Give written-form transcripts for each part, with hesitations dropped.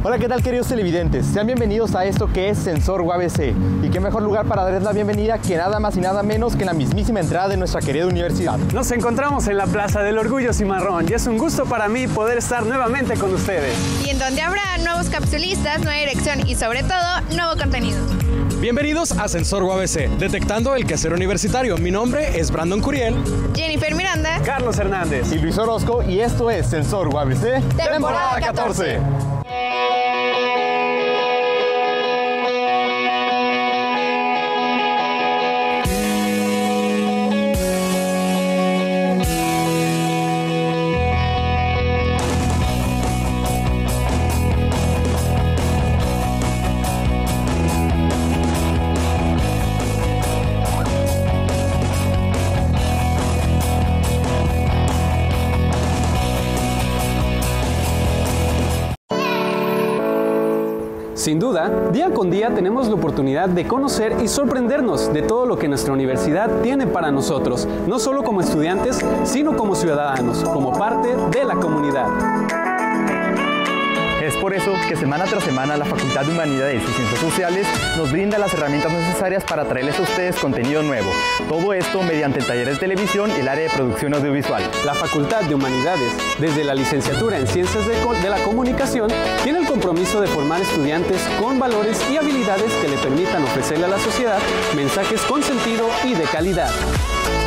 Hola, ¿qué tal, queridos televidentes? Sean bienvenidos a esto que es Sensor UABC. Y qué mejor lugar para darles la bienvenida que nada más y nada menos que en la mismísima entrada de nuestra querida universidad. Nos encontramos en la Plaza del Orgullo Cimarrón y es un gusto para mí poder estar nuevamente con ustedes. Y en donde habrá nuevos capsulistas, nueva dirección y sobre todo, nuevo contenido. Bienvenidos a Sensor UABC, detectando el quehacer universitario. Mi nombre es Brandon Curiel, Jennifer Miranda, Carlos Hernández y Luis Orozco, y esto es Sensor UABC, temporada 14. Sin duda, día con día tenemos la oportunidad de conocer y sorprendernos de todo lo que nuestra universidad tiene para nosotros, no solo como estudiantes, sino como ciudadanos, como parte de la comunidad. Es por eso que semana tras semana la Facultad de Humanidades y Ciencias Sociales nos brinda las herramientas necesarias para traerles a ustedes contenido nuevo. Todo esto mediante el taller de televisión y el área de producción audiovisual. La Facultad de Humanidades, desde la licenciatura en Ciencias de la Comunicación, tiene el compromiso de formar estudiantes con valores y habilidades que le permitan ofrecerle a la sociedad mensajes con sentido y de calidad.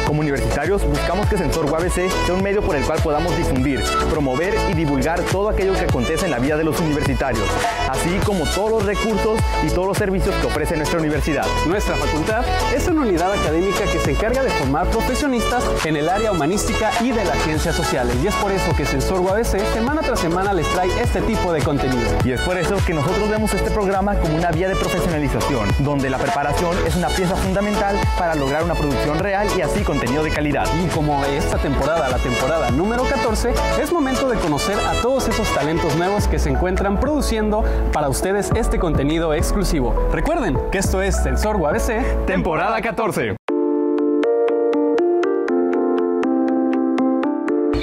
Como universitarios, buscamos que Sensor UABC sea un medio por el cual podamos difundir, promover y divulgar todo aquello que acontece en la vida de los universitarios, así como todos los recursos y todos los servicios que ofrece nuestra universidad. Nuestra facultad es una unidad académica que se encarga de formar profesionistas en el área humanística y de las ciencias sociales, y es por eso que Sensor UABC semana tras semana les trae este tipo de contenido. Y es por eso que nosotros vemos este programa como una vía de profesionalización, donde la preparación es una pieza fundamental para lograr una producción real y así contenido de calidad. Y como esta temporada, la temporada número 14, es momento de conocer a todos esos talentos nuevos que se encuentran produciendo para ustedes este contenido exclusivo. Recuerden que esto es Sensor UABC, temporada 14.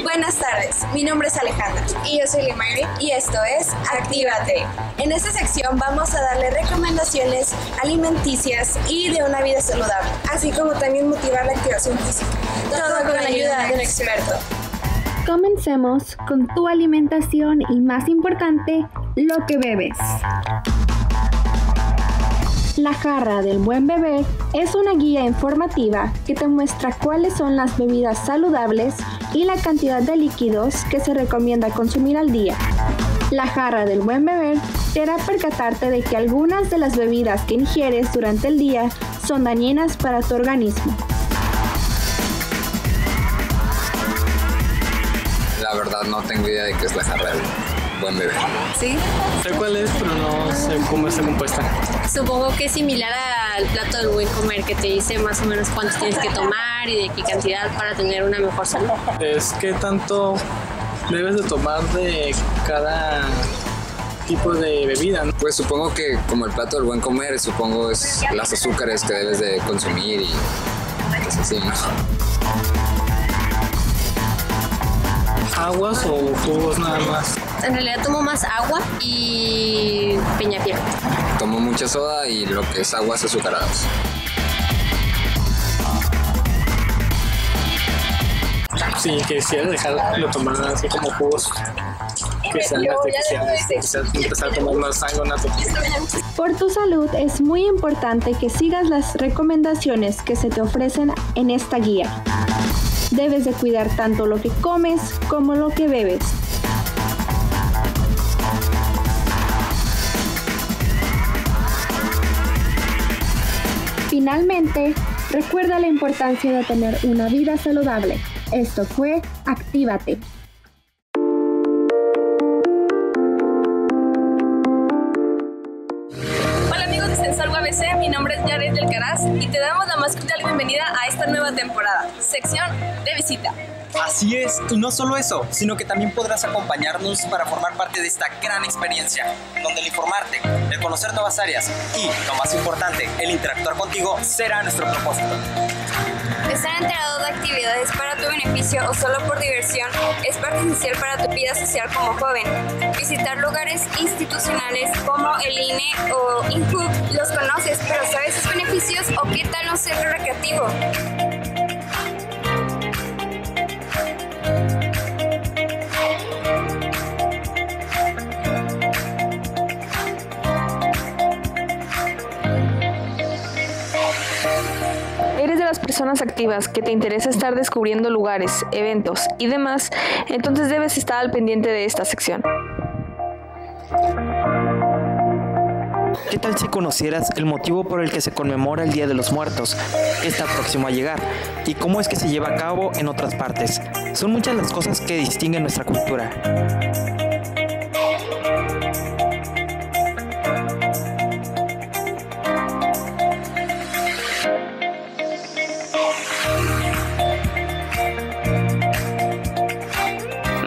Buenas tardes, mi nombre es Alejandra. Y yo soy Limayri. Y esto es Actívate. En esta sección vamos a darle recomendaciones alimenticias y de una vida saludable, así como también motivar la activación física. Todo con la ayuda de un experto. Comencemos con tu alimentación y, más importante, lo que bebes. La jarra del buen bebé es una guía informativa que te muestra cuáles son las bebidas saludables y la cantidad de líquidos que se recomienda consumir al día. La jarra del buen bebé te hará percatarte de que algunas de las bebidas que ingieres durante el día son dañinas para tu organismo. La verdad no tengo idea de qué es la jarra del buen bebé. ¿Sí? Sé cuál es, pero no sé cómo está compuesta. Supongo que es similar al plato del buen comer, que te dice más o menos cuánto tienes que tomar y de qué cantidad para tener una mejor salud. Es que tanto debes de tomar de cada tipo de bebida, ¿no? Pues supongo que como el plato del buen comer, supongo es las azúcares que debes de consumir y cosas así, ¿no? ¿Aguas o jugos nada más? En realidad tomo más agua y peñafiel. Tomo mucha soda y lo que es aguas azucaradas. Sí, que quisiera dejarlo tomar así como jugos que sean artificiales, quizás empezar a tomar más algo natural. Por tu salud es muy importante que sigas las recomendaciones que se te ofrecen en esta guía. Debes de cuidar tanto lo que comes como lo que bebes. Finalmente, recuerda la importancia de tener una vida saludable. Esto fue Actívate. Hola amigos de Sensor UABC, mi nombre es Yaret del Caraz y te damos la más cordial bienvenida a esta nueva temporada, sección de visita. Así es, y no solo eso, sino que también podrás acompañarnos para formar parte de esta gran experiencia, donde el informarte, el conocer nuevas áreas y, lo más importante, el interactuar contigo será nuestro propósito. Estar enterado de actividades para tu beneficio o solo por diversión es parte esencial para tu vida social como joven. Visitar lugares institucionales como el INE o INCUB los conoces, pero ¿sabes sus beneficios o qué tal un centro recreativo? ¿Eres de las personas activas que te interesa estar descubriendo lugares, eventos y demás? Entonces debes estar al pendiente de esta sección. ¿Qué tal si conocieras el motivo por el que se conmemora el Día de los Muertos, que está próximo a llegar, y cómo es que se lleva a cabo en otras partes? Son muchas las cosas que distinguen nuestra cultura.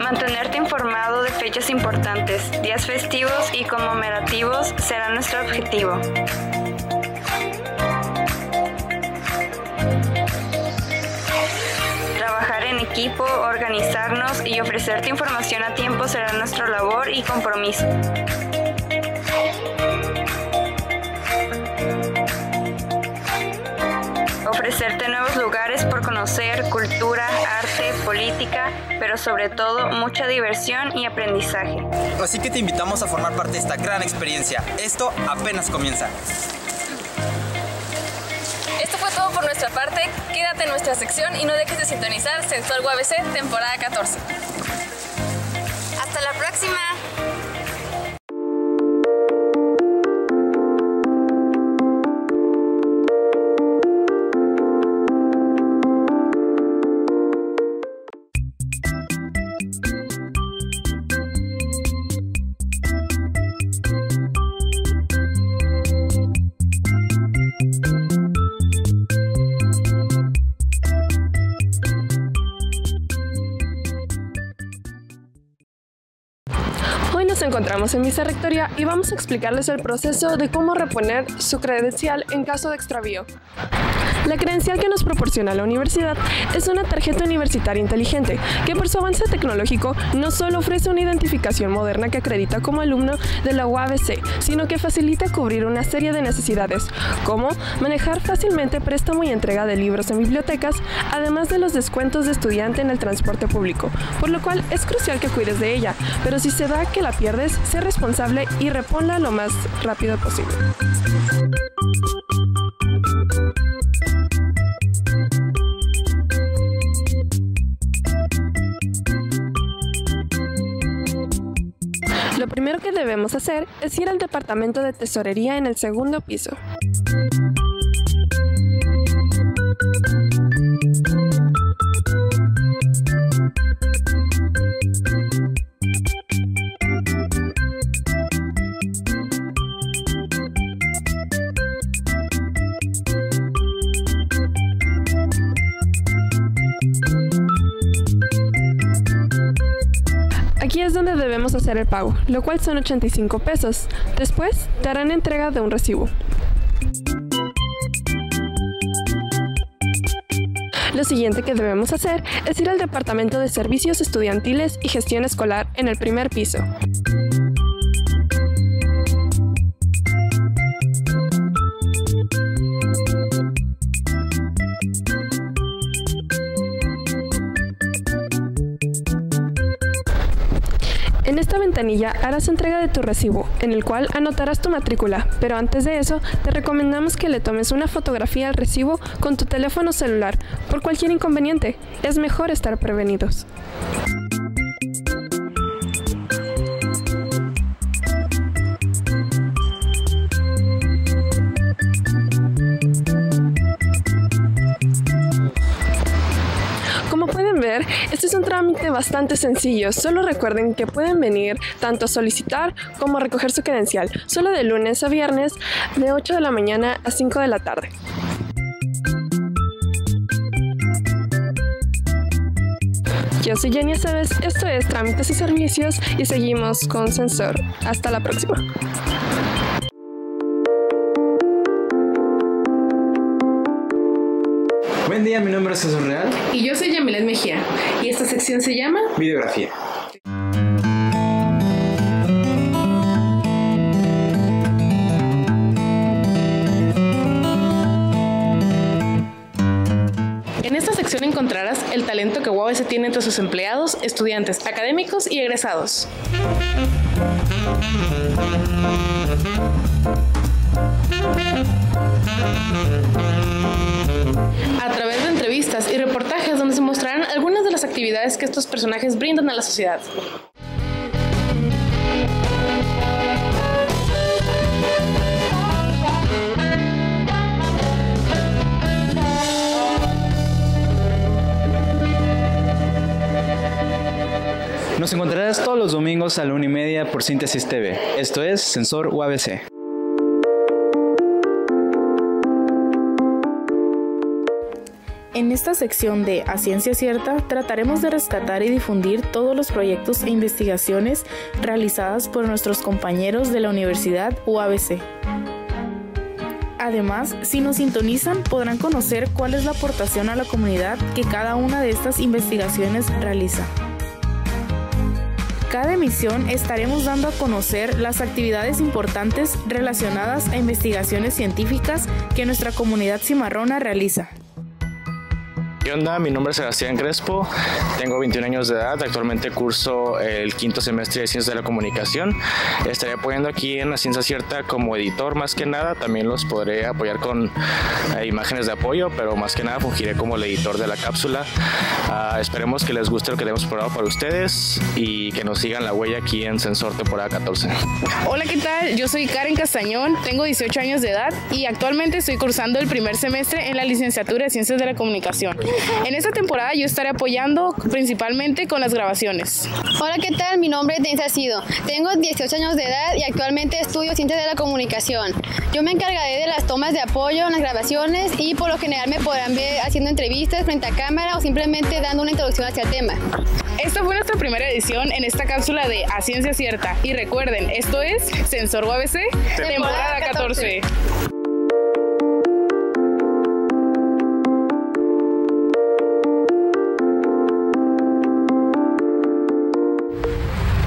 Mantenerte informado de fechas importantes, días festivos y conmemorativos será nuestro objetivo. Trabajar en equipo, organizarnos y ofrecerte información a tiempo será nuestra labor y compromiso. Ofrecerte nuevos lugares por conocer, cultura, arte, política, pero sobre todo mucha diversión y aprendizaje. Así que te invitamos a formar parte de esta gran experiencia. Esto apenas comienza. Esto fue todo por nuestra parte. Quédate en nuestra sección y no dejes de sintonizar Sensor UABC temporada 14. ¡Hasta la próxima! Hoy nos encontramos en Vicerrectoría y vamos a explicarles el proceso de cómo reponer su credencial en caso de extravío. La credencial que nos proporciona la universidad es una tarjeta universitaria inteligente que por su avance tecnológico no solo ofrece una identificación moderna que acredita como alumno de la UABC, sino que facilita cubrir una serie de necesidades, como manejar fácilmente préstamo y entrega de libros en bibliotecas, además de los descuentos de estudiante en el transporte público, por lo cual es crucial que cuides de ella, pero si se da que la pierdes, sé responsable y reponla lo más rápido posible. Lo primero que debemos hacer es ir al departamento de tesorería en el segundo piso. Aquí es donde debemos hacer el pago, lo cual son 85 pesos. Después, te harán entrega de un recibo. Lo siguiente que debemos hacer es ir al Departamento de Servicios Estudiantiles y Gestión Escolar en el primer piso. En esta ventanilla harás entrega de tu recibo, en el cual anotarás tu matrícula, pero antes de eso te recomendamos que le tomes una fotografía al recibo con tu teléfono celular por cualquier inconveniente. Es mejor estar prevenidos. Como pueden ver, este es un trámite bastante sencillo. Solo recuerden que pueden venir tanto a solicitar como a recoger su credencial, solo de lunes a viernes de 8 de la mañana a 5 de la tarde. Yo soy Jenny Aceves, esto es Trámites y Servicios y seguimos con Sensor. Hasta la próxima. Buen Buen día, mi nombre es Jesús Real. Y yo soy Yamilet Mejía. Y esta sección se llama Videografía. En esta sección encontrarás el talento que UABC tiene entre sus empleados, estudiantes, académicos y egresados. A través de entrevistas y reportajes donde se mostrarán algunas de las actividades que estos personajes brindan a la sociedad. Nos encontrarás todos los domingos a la 1:30 por Síntesis TV. Esto es Sensor UABC. En esta sección de A Ciencia Cierta trataremos de rescatar y difundir todos los proyectos e investigaciones realizadas por nuestros compañeros de la Universidad UABC. Además, si nos sintonizan, podrán conocer cuál es la aportación a la comunidad que cada una de estas investigaciones realiza. Cada emisión estaremos dando a conocer las actividades importantes relacionadas a investigaciones científicas que nuestra comunidad cimarrona realiza. ¿Qué onda? Mi nombre es Sebastián Crespo, tengo 21 años de edad, actualmente curso el 5º semestre de Ciencias de la Comunicación. Estaré apoyando aquí en La Ciencia Cierta como editor más que nada, también los podré apoyar con imágenes de apoyo, pero más que nada fungiré como el editor de la cápsula. Esperemos que les guste lo que hemos preparado para ustedes y que nos sigan la huella aquí en Sensor temporada 14. Hola, ¿qué tal? Yo soy Karen Castañón, tengo 18 años de edad y actualmente estoy cursando el primer semestre en la licenciatura de Ciencias de la Comunicación. En esta temporada yo estaré apoyando principalmente con las grabaciones. Hola, ¿qué tal? Mi nombre es Denisa Sido. Tengo 18 años de edad y actualmente estudio Ciencias de la Comunicación. Yo me encargaré de las tomas de apoyo en las grabaciones y por lo general me podrán ver haciendo entrevistas frente a cámara o simplemente dando una introducción hacia el tema. Esta fue nuestra primera edición en esta cápsula de A Ciencia Cierta. Y recuerden, esto es Sensor UABC, temporada 14.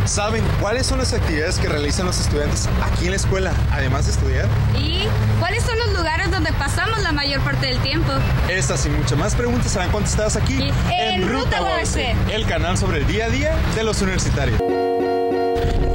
¿Saben cuáles son las actividades que realizan los estudiantes aquí en la escuela, además de estudiar? ¿Y cuáles son los lugares donde pasamos la mayor parte del tiempo? Estas y muchas más preguntas serán contestadas aquí en Ruta UABC, el canal sobre el día a día de los universitarios.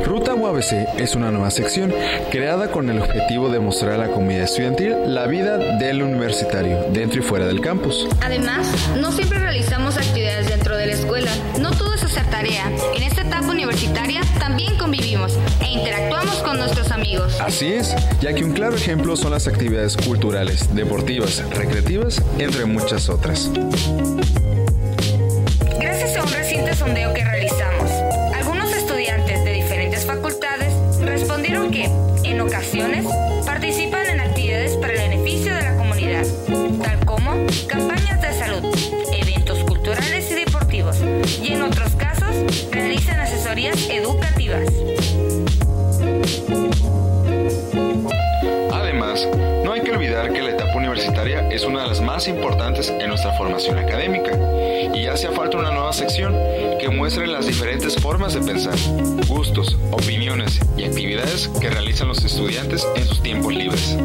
Ruta UABC es una nueva sección creada con el objetivo de mostrar a la comunidad estudiantil la vida del universitario, dentro y fuera del campus. Además, no siempre realizamos actividades dentro de la escuela. No todo es hacer tarea. En esta etapa universitaria también convivimos e interactuamos con nuestros amigos. Así es, ya que un claro ejemplo son las actividades culturales, deportivas, recreativas, entre muchas otras. Gracias a un reciente sondeo que realizamos, algunos estudiantes de diferentes facultades respondieron que, en ocasiones, participan en actividades para el beneficio de la comunidad, tal como campañas de salud, eventos culturales y deportivos, y en otros casos, realizan asesorías educativas. Además, no hay que olvidar que la etapa universitaria es una de las más importantes en nuestra formación académica y hace falta una nueva sección que muestre las diferentes formas de pensar, gustos, opiniones y actividades que realizan los estudiantes en sus tiempos libres.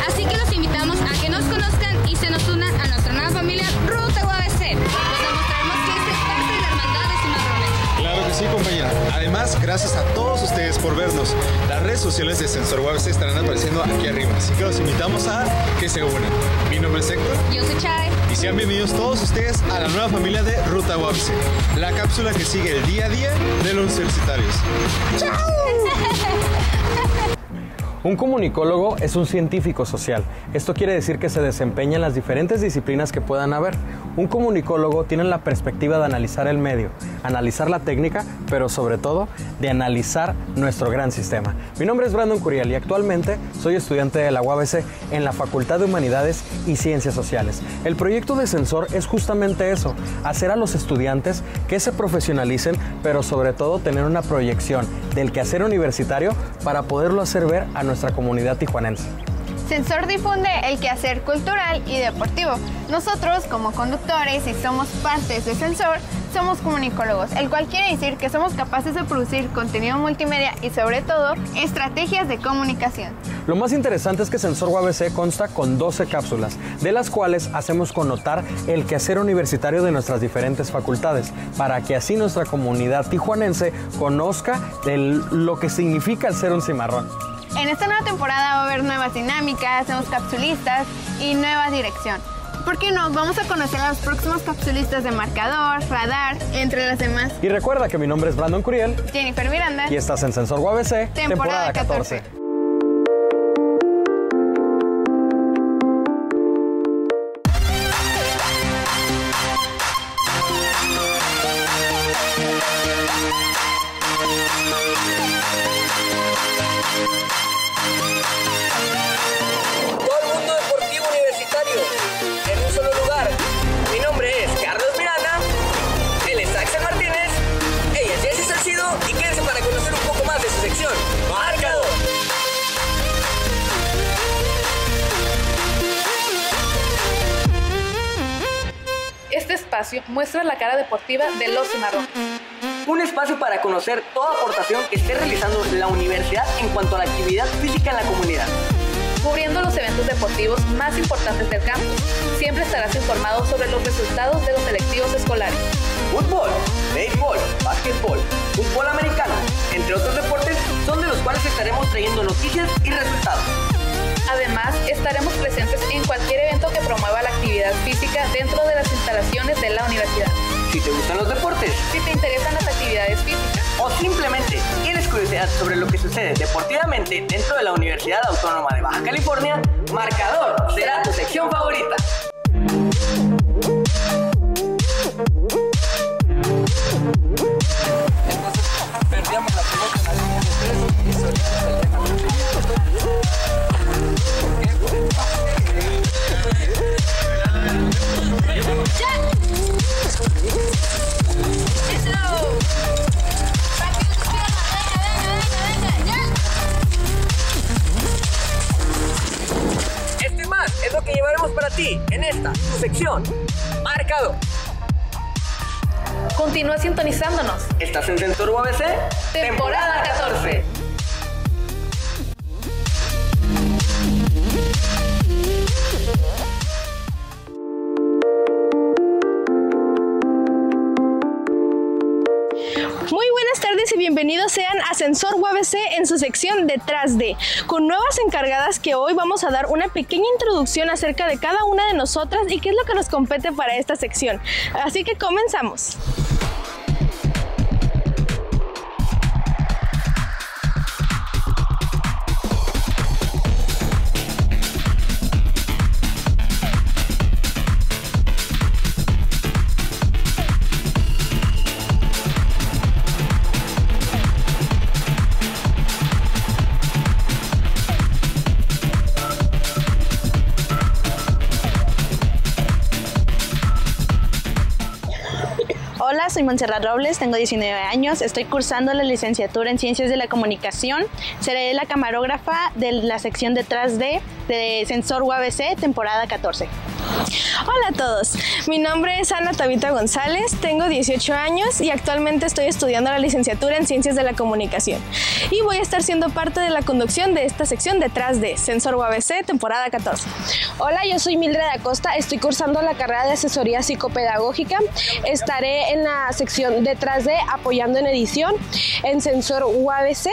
Así que los invitamos a que nos conozcan y se nos unan a nuestra nueva familia Ruta UABC. Les demostraremos que es parte de la hermandad de cimarrones. Claro que sí, compañera. Además, gracias a todos ustedes por vernos. Las redes sociales de Sensor UABC estarán apareciendo aquí arriba, así que los invitamos a que se unan. Mi nombre es Héctor. Yo soy Chade. Y sean bienvenidos todos ustedes a la nueva familia de Ruta UABC, la cápsula que sigue el día a día de los universitarios. ¡Chao! Un comunicólogo es un científico social. Esto quiere decir que se desempeña en las diferentes disciplinas que puedan haber. Un comunicólogo tiene la perspectiva de analizar el medio, analizar la técnica, pero sobre todo de analizar nuestro gran sistema. Mi nombre es Brandon Curiel y actualmente soy estudiante de la UABC en la Facultad de Humanidades y Ciencias Sociales. El proyecto de Sensor es justamente eso, hacer a los estudiantes que se profesionalicen, pero sobre todo tener una proyección del quehacer universitario para poderlo hacer ver a nuestra comunidad tijuanense. Sensor difunde el quehacer cultural y deportivo. Nosotros, como conductores y somos partes de Sensor, somos comunicólogos, el cual quiere decir que somos capaces de producir contenido multimedia y sobre todo estrategias de comunicación. Lo más interesante es que Sensor UABC consta con 12 cápsulas, de las cuales hacemos connotar el quehacer universitario de nuestras diferentes facultades, para que así nuestra comunidad tijuanense conozca lo que significa el ser un cimarrón. En esta nueva temporada va a haber nuevas dinámicas, nuevos capsulistas y nueva dirección. ¿Por qué no? Vamos a conocer a los próximos capsulistas de Marcador, Radar, entre las demás. Y recuerda que mi nombre es Brandon Curiel. Jennifer Miranda. Y estás en Sensor UABC, temporada 14. Este espacio muestra la cara deportiva de los cimarrones. Un espacio para conocer toda aportación que esté realizando la universidad en cuanto a la actividad física en la comunidad. Cubriendo los eventos deportivos más importantes del campus, siempre estarás informado sobre los resultados de los selectivos escolares. Fútbol, béisbol, básquetbol, fútbol americano, entre otros deportes, son de los cuales estaremos trayendo noticias y resultados. Además, estaremos presentes en cualquier evento que promueva la actividad física dentro de las instalaciones de la universidad. Si te gustan los deportes, si te interesan las actividades físicas, o simplemente tienes curiosidad sobre lo que sucede deportivamente dentro de la Universidad Autónoma de Baja California, Marcador será tu sección favorita. Entonces, perdíamos la pelota en la línea de 3 y solito se deja Esto y más es lo que llevaremos para ti en esta, tu sección, Marcador. Continúa sintonizándonos. ¿Estás en Sensor UABC? Temporada 14. Muy buenas tardes y bienvenidos sean a Sensor UABC en su sección Detrás de, con nuevas encargadas que hoy vamos a dar una pequeña introducción acerca de cada una de nosotras y qué es lo que nos compete para esta sección. Así que comenzamos. Hola, soy Montserrat Robles, tengo 19 años, estoy cursando la licenciatura en Ciencias de la Comunicación. Seré la camarógrafa de la sección Detrás de Sensor UABC, temporada 14. Hola a todos, mi nombre es Ana Tabita González, tengo 18 años y actualmente estoy estudiando la licenciatura en Ciencias de la Comunicación. Y voy a estar siendo parte de la conducción de esta sección Detrás de Sensor UABC, temporada 14. Hola, yo soy Mildred Acosta, estoy cursando la carrera de Asesoría Psicopedagógica. Estaré en la sección Detrás de Apoyando en Edición en Sensor UABC,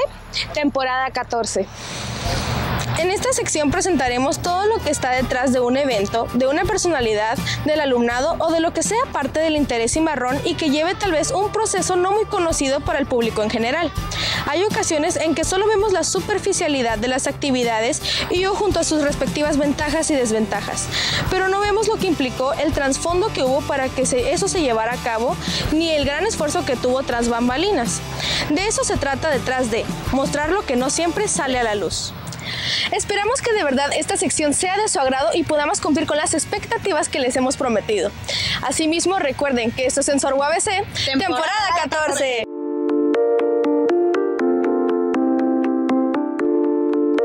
temporada 14. En esta sección presentaremos todo lo que está detrás de un evento, de una personalidad, del alumnado o de lo que sea parte del interés cimarrón y que lleve tal vez un proceso no muy conocido para el público en general. Hay ocasiones en que solo vemos la superficialidad de las actividades y yo junto a sus respectivas ventajas y desventajas, pero no vemos lo que implicó el trasfondo que hubo para que eso se llevara a cabo, ni el gran esfuerzo que tuvo tras bambalinas. De eso se trata Detrás de, mostrar lo que no siempre sale a la luz. Esperamos que de verdad esta sección sea de su agrado y podamos cumplir con las expectativas que les hemos prometido. Asimismo, recuerden que esto es Sensor UABC, temporada 14.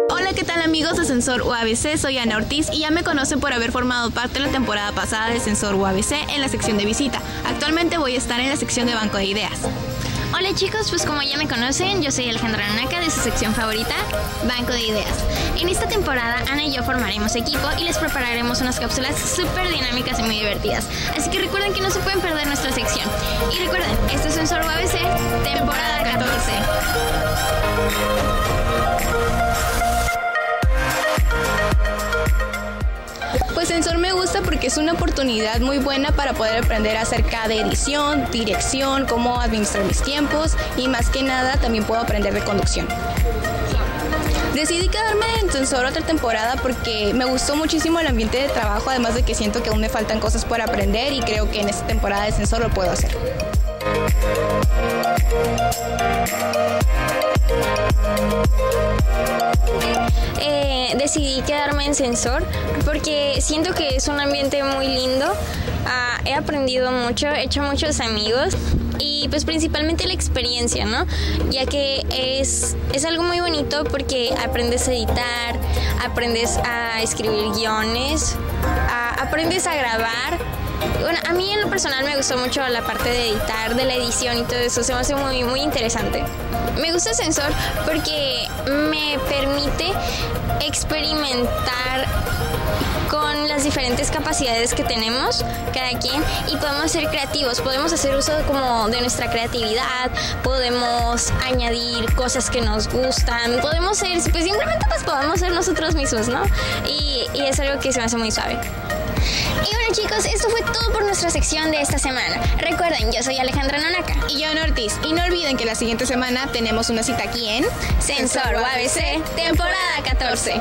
Hola, ¿qué tal amigos de Sensor UABC, soy Ana Ortiz y ya me conocen por haber formado parte de la temporada pasada de Sensor UABC en la sección de visita. Actualmente voy a estar en la sección de Banco de Ideas. Hola chicos, pues como ya me conocen, yo soy Alejandra Naka de su sección favorita, Banco de Ideas. En esta temporada, Ana y yo formaremos equipo y les prepararemos unas cápsulas súper dinámicas y muy divertidas. Así que recuerden que no se pueden perder nuestra sección. Y recuerden, este es Sensor UABC, temporada 14. Pues Sensor me gusta porque es una oportunidad muy buena para poder aprender acerca de edición, dirección, cómo administrar mis tiempos y más que nada también puedo aprender de conducción. Decidí quedarme en Sensor otra temporada porque me gustó muchísimo el ambiente de trabajo, además de que siento que aún me faltan cosas por aprender y creo que en esta temporada de Sensor lo puedo hacer. Decidí quedarme en Sensor porque siento que es un ambiente muy lindo. He aprendido mucho, he hecho muchos amigos y pues principalmente la experiencia, ¿no? Ya que es algo muy bonito porque aprendes a editar, aprendes a escribir guiones, aprendes a grabar. Bueno, a mí en lo personal me gustó mucho la parte de editar, de la edición y todo eso, se me hace muy, muy interesante. Me gusta Sensor porque me permite experimentar con las diferentes capacidades que tenemos cada quien y podemos ser creativos, podemos hacer uso como de nuestra creatividad, podemos añadir cosas que nos gustan, podemos ser, pues simplemente pues podemos ser nosotros mismos, ¿no? Y es algo que se me hace muy suave. Y bueno chicos, esto fue todo por nuestra sección de esta semana. Recuerden, yo soy Alejandra Naka. Y yo Ana Ortiz. Y no olviden que la siguiente semana tenemos una cita aquí en Sensor UABC, temporada 14.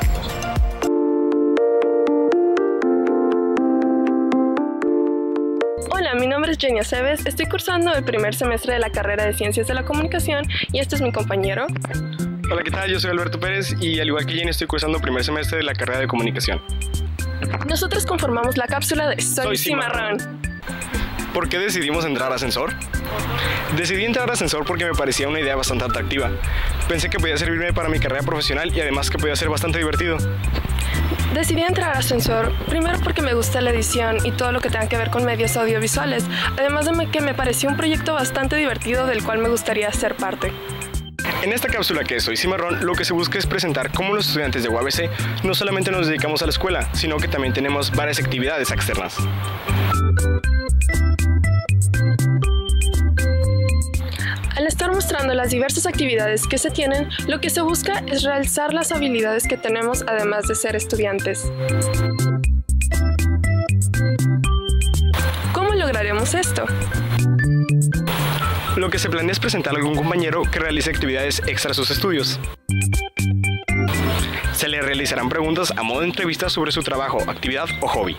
Hola, mi nombre es Jenny Aceves, estoy cursando el primer semestre de la carrera de Ciencias de la Comunicación y este es mi compañero. Hola, ¿qué tal? Yo soy Alberto Pérez y al igual que Jenny estoy cursando el primer semestre de la carrera de Comunicación. Nosotros conformamos la cápsula de Soy Cimarrón. ¿Por qué decidimos entrar a Sensor? Decidí entrar a Sensor porque me parecía una idea bastante atractiva. Pensé que podía servirme para mi carrera profesional y además que podía ser bastante divertido. Decidí entrar a Sensor primero porque me gusta la edición y todo lo que tenga que ver con medios audiovisuales, además de que me pareció un proyecto bastante divertido del cual me gustaría ser parte. En esta cápsula que es Soy Cimarrón, lo que se busca es presentar cómo los estudiantes de UABC no solamente nos dedicamos a la escuela, sino que también tenemos varias actividades externas. Al estar mostrando las diversas actividades que se tienen, lo que se busca es realzar las habilidades que tenemos además de ser estudiantes. ¿Cómo lograremos esto? Lo que se planea es presentar a algún compañero que realice actividades extra a sus estudios. Se le realizarán preguntas a modo de entrevista sobre su trabajo, actividad o hobby.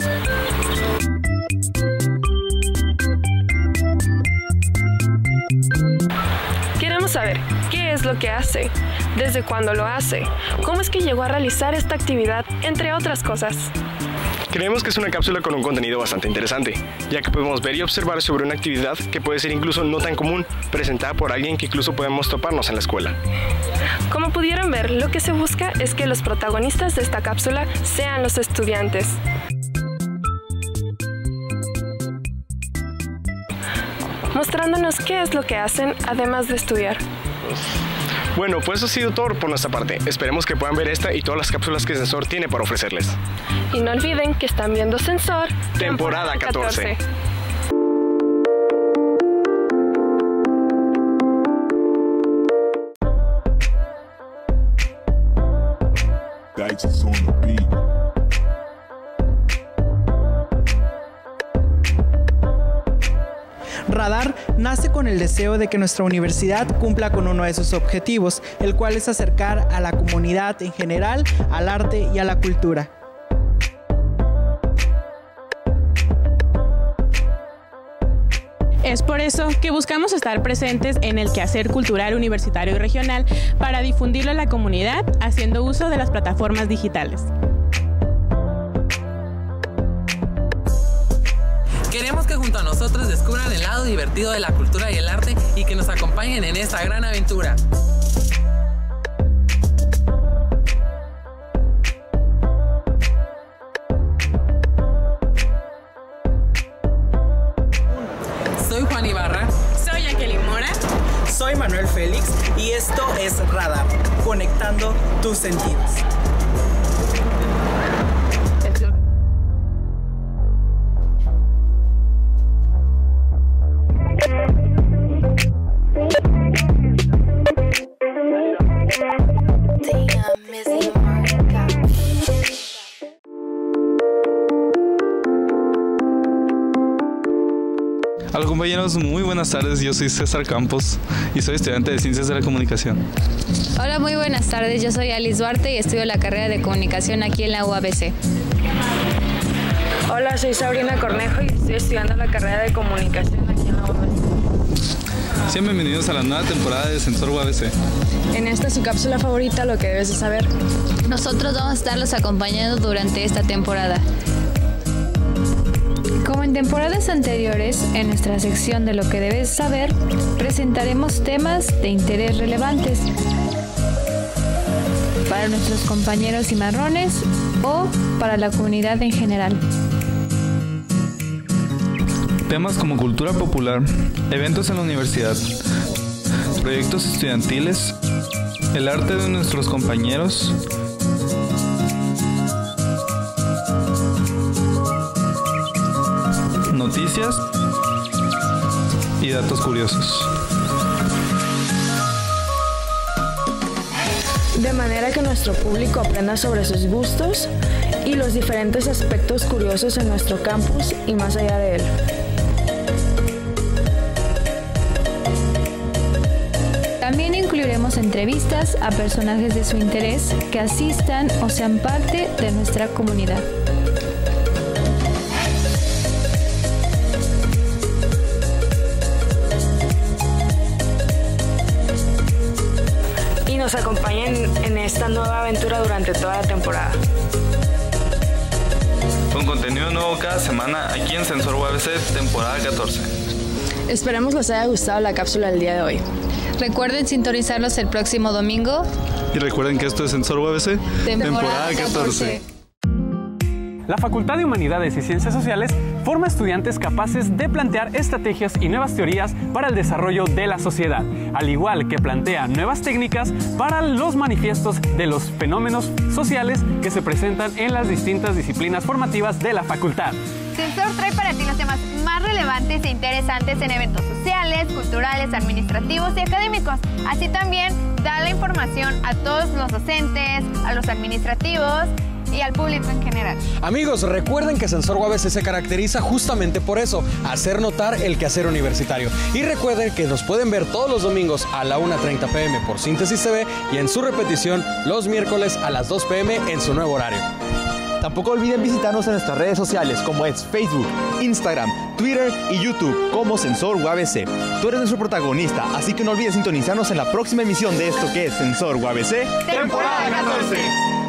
Queremos saber qué es lo que hace, desde cuándo lo hace, cómo es que llegó a realizar esta actividad, entre otras cosas. Creemos que es una cápsula con un contenido bastante interesante, ya que podemos ver y observar sobre una actividad que puede ser incluso no tan común, presentada por alguien que incluso podemos toparnos en la escuela. Como pudieron ver, lo que se busca es que los protagonistas de esta cápsula sean los estudiantes. Mostrándonos qué es lo que hacen además de estudiar. Bueno, pues eso ha sido todo por nuestra parte. Esperemos que puedan ver esta y todas las cápsulas que Sensor tiene para ofrecerles. Y no olviden que están viendo Sensor, temporada 14. Radar nace con el deseo de que nuestra universidad cumpla con uno de sus objetivos, el cual es acercar a la comunidad en general al arte y a la cultura. Es por eso que buscamos estar presentes en el quehacer cultural universitario y regional para difundirlo a la comunidad haciendo uso de las plataformas digitales. Queremos que junto a nosotros descubran el lado divertido de la cultura y el arte y que nos acompañen en esta gran aventura. y esto es Radar, conectando tus sentidos. Hola compañeros, muy buenas tardes, yo soy César Campos y soy estudiante de Ciencias de la Comunicación. Hola, muy buenas tardes, yo soy Alice Duarte y estudio la carrera de Comunicación aquí en la UABC. Hola, soy Sabrina Cornejo y estoy estudiando la carrera de Comunicación aquí en la UABC. Sean bienvenidos a la nueva temporada de Sensor UABC. En esta su cápsula favorita, lo que debes de saber. Nosotros vamos a estarlos acompañando durante esta temporada. Como en temporadas anteriores, en nuestra sección de lo que debes saber, presentaremos temas de interés relevantes para nuestros compañeros cimarrones o para la comunidad en general. Temas como cultura popular, eventos en la universidad, proyectos estudiantiles, el arte de nuestros compañeros, noticias y datos curiosos. De manera que nuestro público aprenda sobre sus gustos y los diferentes aspectos curiosos en nuestro campus y más allá de él. También incluiremos entrevistas a personajes de su interés que asistan o sean parte de nuestra comunidad. Y nos acompañen en esta nueva aventura durante toda la temporada. Con contenido nuevo cada semana aquí en Sensor UABC, temporada 14. Esperemos les haya gustado la cápsula del día de hoy. Recuerden sintonizarlos el próximo domingo. Y recuerden que esto es Sensor UABC, temporada 14. La Facultad de Humanidades y Ciencias Sociales forma estudiantes capaces de plantear estrategias y nuevas teorías para el desarrollo de la sociedad, al igual que plantea nuevas técnicas para los manifiestos de los fenómenos sociales que se presentan en las distintas disciplinas formativas de la facultad. Sensor trae para ti los temas más relevantes e interesantes en eventos sociales, culturales, administrativos y académicos. Así también da la información a todos los docentes, a los administrativos y al público en general. Amigos, recuerden que Sensor UABC se caracteriza justamente por eso, hacer notar el quehacer universitario. Y recuerden que nos pueden ver todos los domingos a la 1:30 p.m. por Síntesis TV y en su repetición los miércoles a las 2 p.m. en su nuevo horario. Tampoco olviden visitarnos en nuestras redes sociales como es Facebook, Instagram, Twitter y YouTube como Sensor UABC. Tú eres nuestro protagonista, así que no olvides sintonizarnos en la próxima emisión de esto que es Sensor UABC, temporada 14.